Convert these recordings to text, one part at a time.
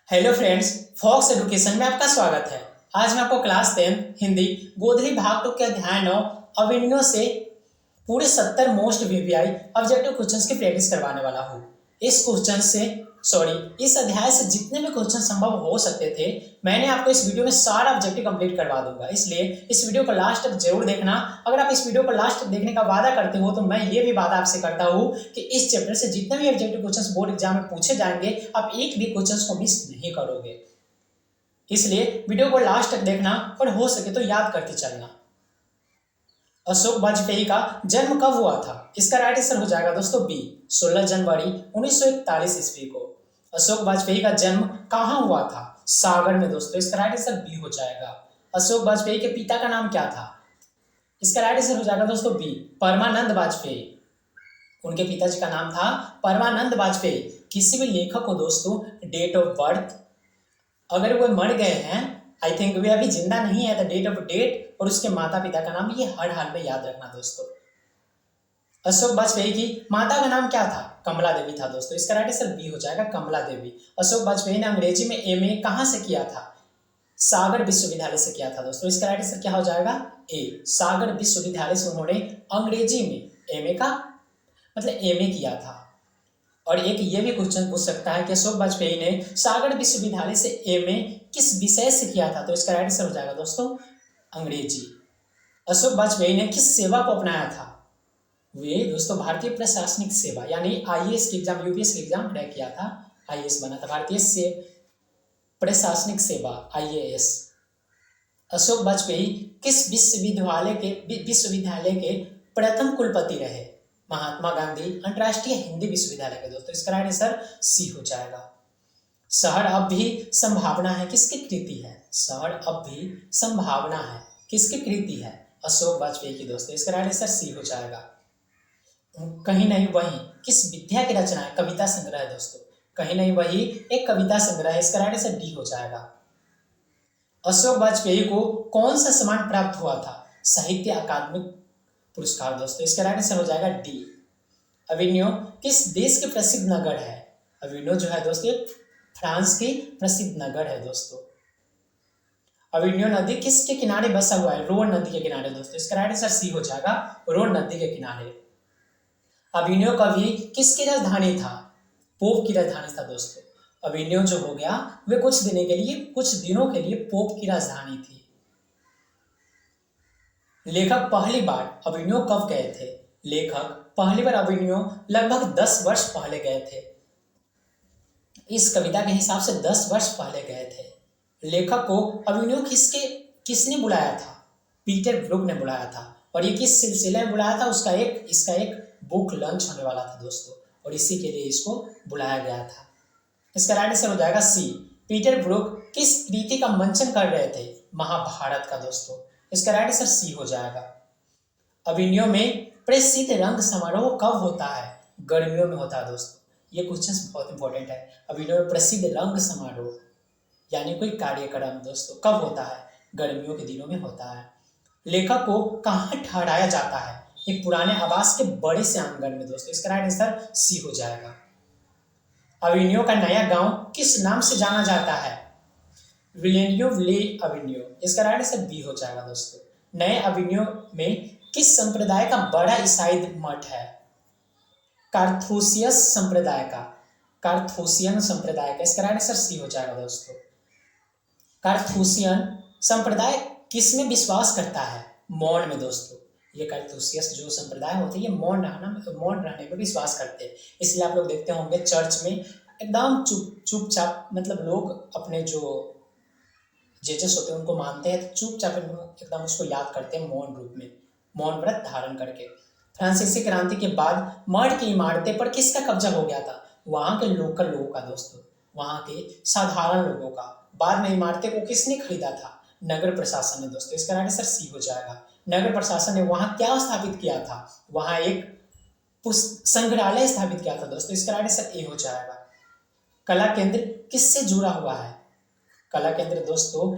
Hello friends, fox education में आपका स्वागत है। आज मैं आपको क्लास 10 हिंदी गोधली भाग 2 के अध्याय 9 अविन्यों से पूरे 70 मोस्ट वीवीआई ऑब्जेक्टिव क्वेश्चंस की प्रैक्टिस करवाने वाला हूँ। इस अध्याय से जितने भी क्वेश्चन संभव हो सकते थे मैंने आपको इस वीडियो में सारा ऑब्जेक्टिव कंप्लीट करवा दूंगा, इसलिए इस वीडियो को लास्ट तक जरूर देखना। अगर आप इस वीडियो को लास्ट तक देखने का वादा करते हो तो मैं ये भी वादा आपसे करता हूँ कि इस चैप्टर से जितने भी ऑब्जेक्टिव क्वेश्चंस बोर्ड एग्जाम में पूछे जाएंगे आप एक भी क्वेश्चंस को मिस नहीं करोगे। इसलिए वीडियो को लास्ट तक देखना और हो सके तो याद करके चलना। अशोक वाजपेयी का जन्म कब हुआ था? इसका राइट आंसर हो जाएगा दोस्तों बी, 16 जनवरी 1941 ईस्वी को। अशोक वाजपेयी का जन्म कहाँ हुआ था? सागर में दोस्तों। इसका राइट आंसर बी हो जाएगा। अशोक वाजपेयी के पिता का नाम क्या था? इसका राइट आंसर हो जाएगा दोस्तों बी, परमानंद वाजपेयी। उनके पिताजी का नाम था परमानंद वाजपेयी। किसी भी लेखक को दोस्तों डेट ऑफ बर्थ, अगर वो मर गए हैं, आई थिंक वे अभी जिंदा नहीं है, तो डेट ऑफ डेट और उसके माता पिता का नाम ये हर हाल में याद रखना दोस्तों। अशोक वाजपेयी की माता का नाम क्या था? कमला देवी था दोस्तों। इसका राइट आंसर बी हो जाएगा, कमला देवी। अशोक वाजपेयी ने अंग्रेजी में एमए कहाँ से किया था? सागर विश्वविद्यालय से किया था दोस्तों। इसका राइट आंसर क्या हो जाएगा? ए, सागर विश्वविद्यालय से उन्होंने अंग्रेजी में एमए का मतलब एमए किया था। और एक ये भी क्वेश्चन पूछ सकता है कि अशोक वाजपेयी ने सागर विश्वविद्यालय से एमए किस विषय से किया था? तो इसका राइट आंसर हो जाएगा दोस्तों अंग्रेजी। अशोक वाजपेयी ने किस सेवा को अपनाया था? वे दोस्तों भारतीय प्रशासनिक सेवा यानी आईएएस की एग्जाम, यूपीएससी की एग्जाम क्रैक किया था, आईएएस बना था, भारतीय से प्रशासनिक सेवा आईएएस। अशोक वाजपेयी किस विश्वविद्यालय के प्रथम कुलपति रहे? महात्मा गांधी अंतर्राष्ट्रीय हिंदी विश्वविद्यालय के दोस्तों। इसका राइट आंसर सी हो जाएगा। शहर अब भी संभावना है किसकी कृति है? शहर अब भी संभावना है किसकी कृति है? अशोक वाजपेयी की दोस्तों। इसका राइट आंसर सी हो जाएगा। कहीं नहीं वही किस विद्या की रचना है? कविता संग्रह है दोस्तों। कहीं नहीं वही एक कविता संग्रह है। इसका राइट आंसर डी हो जाएगा। अशोक वाजपेयी को कौन सा सम्मान प्राप्त हुआ था? साहित्य अकादमी पुरस्कार दोस्तों। इसका राइट आंसर हो जाएगा डी। अविन्यो किस देश के प्रसिद्ध नगर है? अविन्यो जो है दोस्तों फ्रांस की प्रसिद्ध नगर है दोस्तों। अविन्यो नदी किसके किनारे बसा हुआ है? रोन नदी के किनारे दोस्तों। इसका राइट आंसर सी हो जाएगा, रोन नदी के किनारे। अविन्यो कभी किसकी राजधानी था? पोप की राजधानी था दोस्तों। अविन्यो जो हो गया वे कुछ दिनों के लिए पोप की राजधानी थी। लेखक पहली बार अविन्यो कब गए थे? लेखक पहली बार अविन्यो लगभग 10 वर्ष पहले गए थे। इस कविता के हिसाब से 10 वर्ष पहले गए थे। लेखक को अविन्यो किसने बुलाया था? पीटर ब्रूक ने बुलाया था। और ये किस सिलसिले में बुलाया था? इसका एक बुक लॉन्च होने वाला था दोस्तों, और इसी के लिए इसको बुलाया गया था। इसका राइट आंसर हो जाएगा सी। पीटर ब्रूक किस कृति का मंचन कर रहे थे? महाभारत का दोस्तों। इसका राइट आंसर सी हो जाएगा। अविन्यो में प्रसिद्ध रंग समारोह कब होता है? गर्मियों में होता है दोस्तों। ये क्वेश्चन बहुत इंपॉर्टेंट है। अविन्यो में प्रसिद्ध रंग समारोह यानी कोई कार्यक्रम दोस्तों कब होता है? गर्मियों के दिनों में होता है। लेखक को कहाँ ठहराया जाता है? एक पुराने आवास के बड़े से आंगन में दोस्तों। इसका राइट आंसर सी हो जाएगा। अविन्यो का नया गांव किस नाम से जाना जाता है? विलेनियो ले अविन्यो। इसका राइट आंसर बी हो जाएगा दोस्तों। नए अविन्यो में किस संप्रदाय का बड़ा ईसाई मठ है? कार्थोसियस संप्रदाय का, कार्थोसियन संप्रदाय का। इसका राइट आंसर सी हो जाएगा दोस्तों। कार्थोसियन संप्रदाय किसमें विश्वास करता है? मौन में दोस्तों। ये कार्थोसियस जो संप्रदाय होते हैं ये मौन रहने में विश्वास करते हैं। इसलिए आप लोग देखते होंगे चर्च में एकदम चुपचाप, मतलब लोग अपने जो जेजस होते हैं उनको मानते हैं तो चुपचाप एकदम उसको याद करते हैं मौन रूप में, मौन व्रत धारण करके। फ्रांसीसी क्रांति के बाद मठ की इमारतें पर किसका कब्जा हो गया था? वहां के लोकल लोगों का दोस्तों, वहां के साधारण लोगों का। बाद में इमारतें को किसने खरीदा था? नगर प्रशासन ने दोस्तों। इसका राइट आंसर सी हो जाएगा। नगर प्रशासन ने वहां क्या स्थापित किया था? वहां एक संग्रहालय स्थापित किया था दोस्तों। इसका राइट आंसर ए हो जाएगा। कला केंद्र किससे जुड़ा हुआ है? कला केंद्र दोस्तों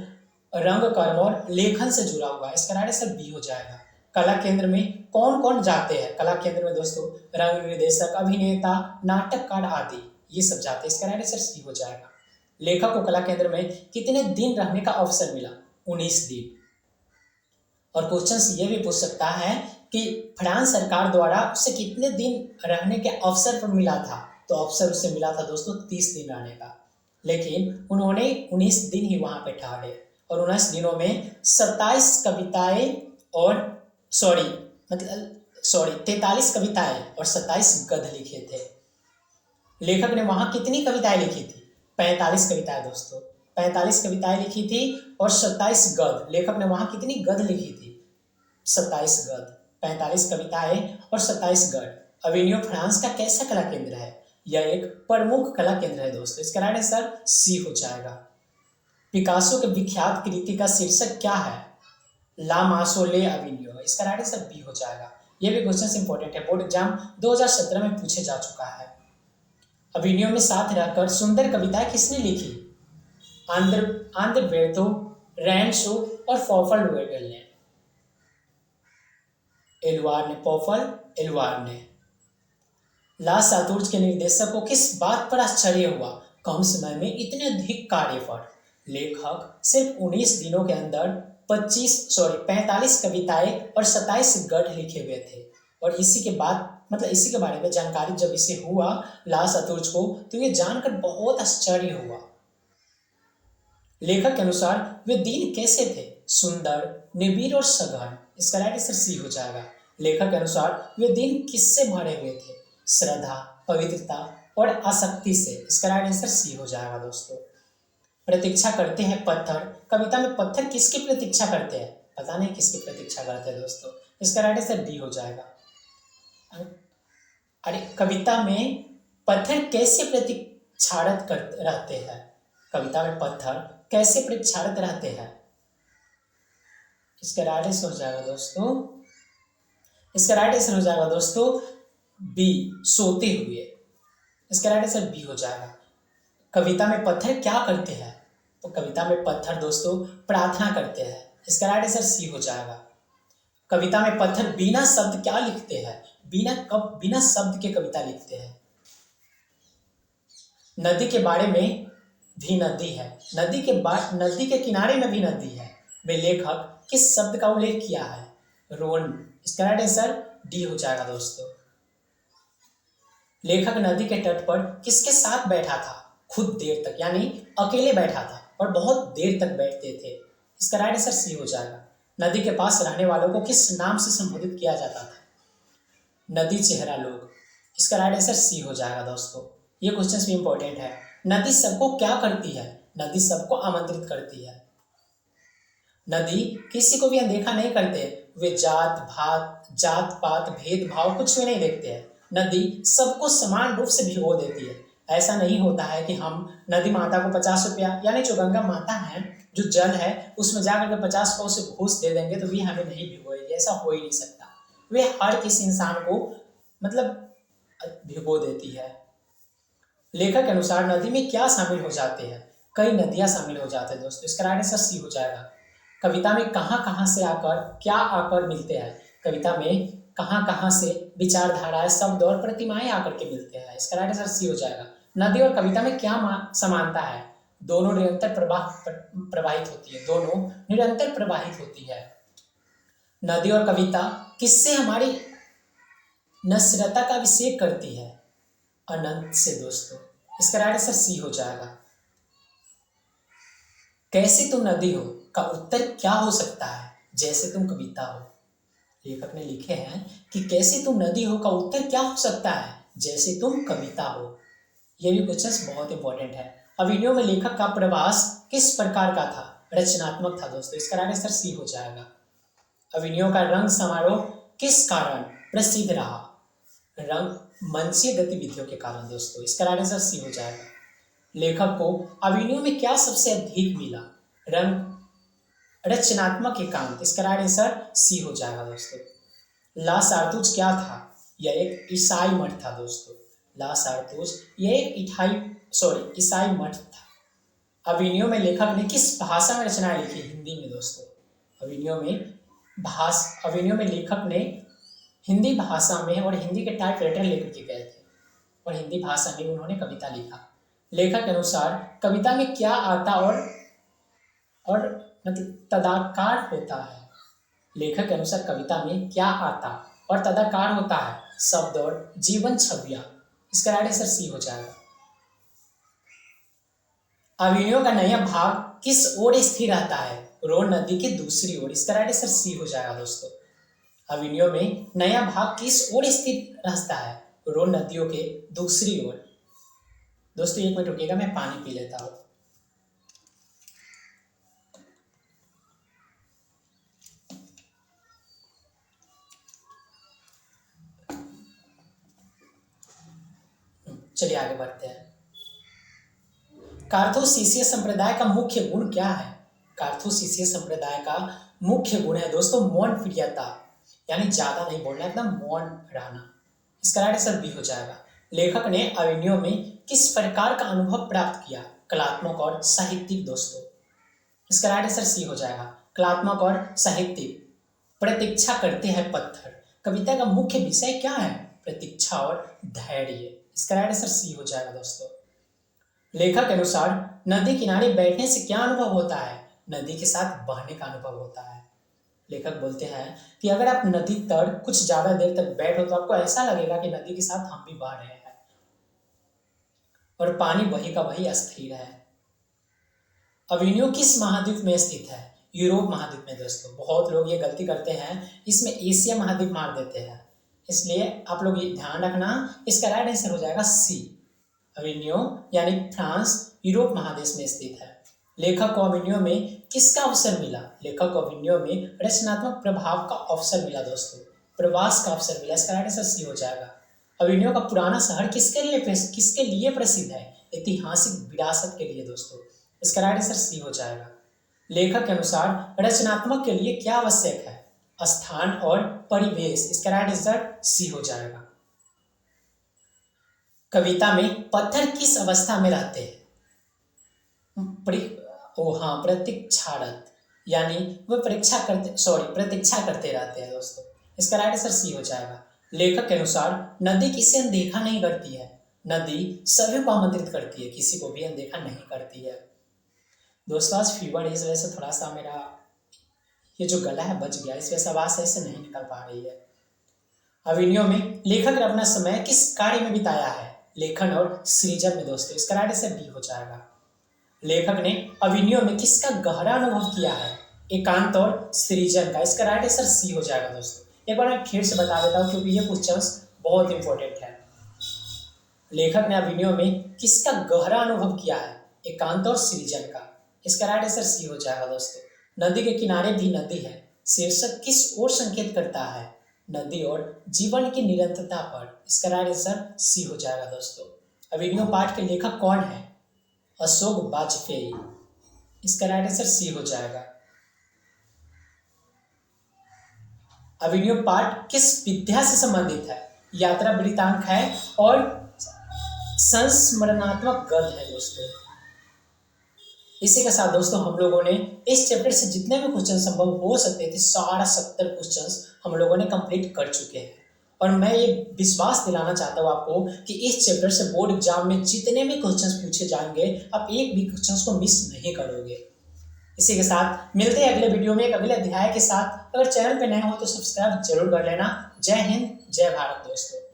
रंग कर्म और लेखन से जुड़ा हुआ है। इसका राइट आंसर बी हो जाएगा। कला केंद्र में कौन कौन जाते हैं? कला केंद्र में दोस्तों रंग निर्देशक, अभिनेता, नाटककार आदि ये सब जाते हैं। इसका राइट आंसर सी हो जाएगा। लेखक को कला केंद्र में कितने दिन रहने का अवसर मिला? 19 दिन। और क्वेश्चन ये भी पूछ सकता है कि फ्रांस सरकार द्वारा उसे कितने दिन रहने के अवसर पर मिला था? तो अवसर उसे मिला था दोस्तों 30 दिन रहने का, लेकिन उन्होंने 19 दिन ही वहां पे ठहरे और 19 दिनों में 27 कविताएं और सॉरी 43 कविताएं और 27 गद्य लिखे थे। लेखक ने वहां कितनी कविताएं लिखी थी? 45 कविताएं दोस्तों, 45 कविताएं लिखी थी और 27 गद्य। लेखक ने वहां कितनी गद्य लिखी थी? 27 गद्य, 45 कविताएं और 27 गद्य। अविनियो फ्रांस का कैसा कला केंद्र है? यह एक प्रमुख कला केंद्र है दोस्तों। इसका राइट आंसर सी हो जाएगा। पिकासो के विख्यात कृति का शीर्षक क्या है? ला मासोले अविनियो। इसका राइट आंसर बी हो जाएगा। यह भी क्वेश्चन इंपॉर्टेंट है, बोर्ड एग्जाम 2017 में पूछे जा चुका है। अविनियो में साथ रहकर सुंदर कविताएं किसने लिखी? आंद्रेबर्तो, रैंसो और पॉफल वेगल ने। पॉफल एलुआर ने। ला सातुर्ज के निर्देशक को किस बात पर आश्चर्य हुआ? कम समय में इतने अधिक कार्य पर। लेखक सिर्फ 19 दिनों के अंदर 45 कविताएं और 27 गद्य लिखे हुए थे और इसी के बारे में जानकारी जब इसे हुआ ला सातुर्ज को, तो ये जानकर बहुत आश्चर्य हुआ। लेखक के अनुसार वे दिन कैसे थे? सुंदर, निबिड़ और सघन। इसका राइट आंसर सी हो जाएगा। लेखक के अनुसार वे दिन किससे भरे हुए थे? श्रद्धा, पवित्रता और आसक्ति से। इसका राइट आंसर सी हो जाएगा दोस्तों। प्रतीक्षा करते हैं पत्थर। कविता में पत्थर किसकी प्रतीक्षा करते हैं? पता नहीं किसकी प्रतीक्षा करते हैं दोस्तों। इसका राइट आंसर डी हो जाएगा। अरे कविता में पत्थर कैसे प्रतीक्षारत रहते हैं? कविता में पत्थर कैसे प्रतीक्षारत रहते हैं? इसका राइट आंसर हो जाएगा दोस्तों। इसका राइट आंसर हो जाएगा दोस्तों बी, सोते हुए। इसका राइट आंसर बी हो जाएगा। कविता में पत्थर क्या करते हैं? तो कविता में पत्थर दोस्तों प्रार्थना करते हैं। इसका राइट आंसर सी हो जाएगा। कविता में पत्थर बिना शब्द क्या लिखते हैं? बिना शब्द के कविता लिखते हैं। नदी के बारे में भी नदी है, नदी के किनारे में भी नदी है, वे लेखक किस शब्द का उल्लेख किया है? रोन। इसका राइट आंसर डी हो जाएगा दोस्तों। लेखक नदी के तट पर किसके साथ बैठा था? खुद देर तक, यानी अकेले बैठा था और बहुत देर तक बैठते थे। इसका राइट आंसर सी हो जाएगा। नदी के पास रहने वालों को किस नाम से संबोधित किया जाता था? नदी चेहरा लोग। इसका राइट आंसर सी हो जाएगा दोस्तों। ये क्वेश्चन भी इंपॉर्टेंट है। नदी सबको क्या करती है? नदी सबको आमंत्रित करती है। नदी किसी को भी अनदेखा नहीं करते, वे जात पात भेदभाव कुछ भी नहीं देखते हैं। नदी सबको समान रूप से भिगो देती है। ऐसा नहीं होता है कि हम नदी माता को 50 रुपया, यानी जो गंगा माता है, जो जल है, उसमें जाकर के 50 रुपये उसे घूस दे देंगे तो भी हमें नहीं भिगोएगी। ऐसा हो ही नहीं सकता। वे हर किसी इंसान को भिगो देती है। लेखक के अनुसार नदी में क्या शामिल हो जाते हैं? कई नदियां शामिल हो जाते हैं दोस्तों। इसका राइट आंसर सी हो जाएगा। कविता में कहाँ से आकर मिलते हैं? कविता में कहाँ से विचारधाराएं, शब्द और प्रतिमाएं आकर के मिलते हैं। इसका राइट आंसर सी हो जाएगा। नदी और कविता में क्या समानता है? दोनों निरंतर प्रवाहित होती है। दोनों निरंतर प्रवाहित होती है। नदी और कविता किससे हमारी नश्वरता का अभिषेक करती है? अनंत से दोस्तों। इसका राइट आंसर सी हो जाएगा। कैसे तुम नदी हो का उत्तर क्या हो सकता है? जैसे तुम कविता हो। लेखक ने लिखे हैं कि कैसे तुम नदी हो का उत्तर क्या हो सकता है? जैसे तुम कविता हो। यह भी क्वेश्चन बहुत इंपॉर्टेंट है। अविनियो में लेखक का प्रवास किस प्रकार का था? रचनात्मक था दोस्तों। इसका राइट आंसर सी हो जाएगा। अविनियो का रंग समारोह किस कारण प्रसिद्ध रहा? मंचीय गतिविधियों के कारण दोस्तों। इसका राइट आंसर सी हो जाएगा। लेखक को अविनियो में क्या सबसे अधिक मिला? रचनात्मक एकांत। इसका राइट आंसर सी हो जाएगा दोस्तों। ला सारतूज क्या था? यह एक ईसाई मठ था दोस्तों। ला सारतूज यह एक ईसाई मठ था। अविनियो में लेखक ने किस भाषा में रचनाएं लिखी? हिंदी में दोस्तों। अविनियो में लेखक ने हिंदी भाषा में और हिंदी के टाइपराइटर लेकर के गए थे और हिंदी भाषा में उन्होंने कविता लिखा। लेखक के अनुसार कविता में क्या आता और मतलब तदाकार होता है। लेखक के अनुसार कविता में क्या आता और तदाकार होता है। शब्द और जीवन छवियां। इसका राइट आंसर सी हो जाएगा। अभिनयों का नया भाग किस ओर स्थिर रहता है। रोन नदी की दूसरी ओर। इसका राइट आंसर सी हो जाएगा दोस्तों। अभिनयों में नया भाग किस ओर स्थित रहता है। रोन नदियों के दूसरी ओर। दोस्तों 1 मिनट रुकिएगा, मैं पानी पी लेता हूँ। चलिए आगे बढ़ते हैं। कार्थोसीसिय संप्रदाय का मुख्य गुण क्या है। कार्थोसीसिय संप्रदाय का मुख्य गुण है दोस्तों मौन प्रियता, यानी ज्यादा नहीं बोलना, एकदम मौन रहना। इसका राइट आंसर बी हो जाएगा। लेखक ने अभिनयों में किस प्रकार का अनुभव प्राप्त किया। कलात्मक और साहित्यिक दोस्तों। इसका राइट आंसर सी हो जाएगा। कलात्मक और साहित्यिक। प्रतीक्षा करते हैं पत्थर। कविता का मुख्य विषय क्या है। प्रतीक्षा और धैर्य। इसका राइट आंसर सी हो जाएगा दोस्तों। लेखक के अनुसार नदी किनारे बैठने से क्या अनुभव होता है। नदी के साथ बहने का अनुभव होता है। लेखक बोलते हैं कि अगर आप नदी तट कुछ ज्यादा देर तक बैठो तो आपको ऐसा लगेगा कि नदी के साथ हम भी बह रहे हैं और पानी वही का वही अस्थिर है। अभिनयों किस महाद्वीप में स्थित है। यूरोप महाद्वीप में दोस्तों। बहुत लोग ये गलती करते हैं, इसमें एशिया महाद्वीप मार देते हैं, इसलिए आप लोग ये ध्यान रखना। इसका राइट आंसर हो जाएगा सी। अभिनयों यानी फ्रांस यूरोप महादेश में स्थित है। लेखक को अभिनयों में किसका अवसर मिला। लेखक को अभिनयों में रचनात्मक प्रभाव का अवसर मिला दोस्तों। प्रवास का अवसर मिला। इसका राइट आंसर सी हो जाएगा। अभिनयों का पुराना शहर किसके लिए प्रसिद्ध है। ऐतिहासिक विरासत के लिए दोस्तों। इसका राइट आंसर सी हो जाएगा। लेखक के अनुसार रचनात्मक के लिए क्या आवश्यक है। स्थान और परिवेश। इसका राइट आंसर सी हो जाएगा। कविता में पत्थर किस अवस्था में रहते हैं। प्रतीक्षारत, यानी वह प्रतीक्षा करते रहते हैं दोस्तों। इसका राइट आंसर सी हो जाएगा। लेखक के अनुसार नदी किसे अनदेखा नहीं करती है। नदी सभी को आमंत्रित करती है, किसी को भी अनदेखा नहीं करती है। दोस्तों आज फीवर है, इस वजह से थोड़ा सा मेरा ये जो गला है बच गया, इस वजह से आवाज सही से नहीं निकल पा रही है। अभिनयों में लेखक ने अपना समय किस कार्य में बिताया है। लेखन और सृजन में दोस्तों। इसका राइट आंसर डी हो जाएगा। लेखक ने अभिनयों में किसका गहरा अनुभव किया है। एकांत और सृजन का। इसका राइट आंसर सी हो जाएगा दोस्तों। एक बार मैं फिर से बता देता हूँ क्योंकि ये क्वेश्चंस बहुत इंपॉर्टेंट है। लेखक ने अभिनयों में किसका गहरा अनुभव किया है। एकांत और सृजन का। इसका राइट आंसर सी हो जाएगा दोस्तों। नदी के किनारे भी नदी है। शीर्षक किस ओर संकेत करता है। नदी और जीवन की निरंतरता पर। इसका राइट आंसर सी हो जाएगा दोस्तों। अभिनयों पाठ के लेखक कौन है। अशोक वाजपेयी। इसका राइट आंसर सी हो जाएगा। अभिनयों पाठ किस विद्या से संबंधित है। यात्रा वृत्तांत है और संस्मरणात्मक गद्य है दोस्तों। इसी के साथ दोस्तों हम लोगों ने इस चैप्टर से जितने भी क्वेश्चन संभव हो सकते थे सारा 70 क्वेश्चंस हम लोगों ने कंप्लीट कर चुके हैं। और मैं ये विश्वास दिलाना चाहता हूँ आपको कि इस चैप्टर से बोर्ड एग्जाम में जितने भी क्वेश्चंस पूछे जाएंगे आप एक भी क्वेश्चंस को मिस नहीं करोगे। इसी के साथ मिलते हैं अगले वीडियो में एक अगले अध्याय के साथ। अगर चैनल पे नए हो तो सब्सक्राइब जरूर कर लेना। जय हिंद, जय भारत दोस्तों।